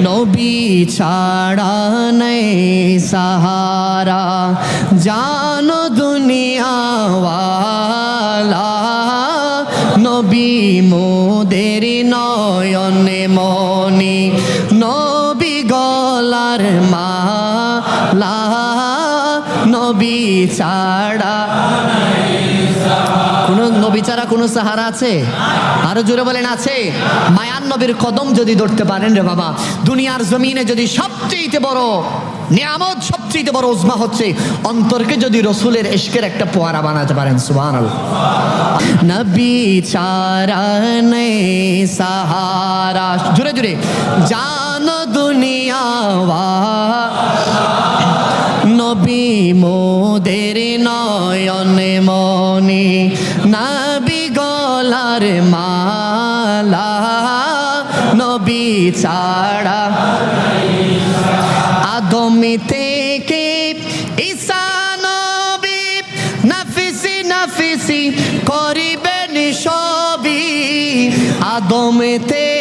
নবী ছাড়া নেই সাহারা জানো দুনিয়াওয়ালা নবী মোদের নয়নে মনি নবী গলার মালা নবী ছাড়া কোন নবী ছাড়া কোন সাহারা আছে? আরো জোরে বলেন আছে? মায়ার নবীর কদম যদি ধরতে পারেন রে বাবা, দুনিয়ার জমিনে যদি সবচেয়ে বড় নিয়ামত, সবচেয়ে বড় উজমা হচ্ছে অন্তরকে যদি রসুলের ইশকের একটা ফোয়ারা বানাতে পারেন। সুবহানাল্লাহ। নবী ছাড়া নেই সাহারা, জোরে জোরে জানো দুনিয়াওয়া নবী মোদের নয়নে মনি নবী গলার মালা নবী ছাড়া আদমি থেকে ঈসা নবী নাফিসি নাফিসি করিবেন সবই আদম থেকে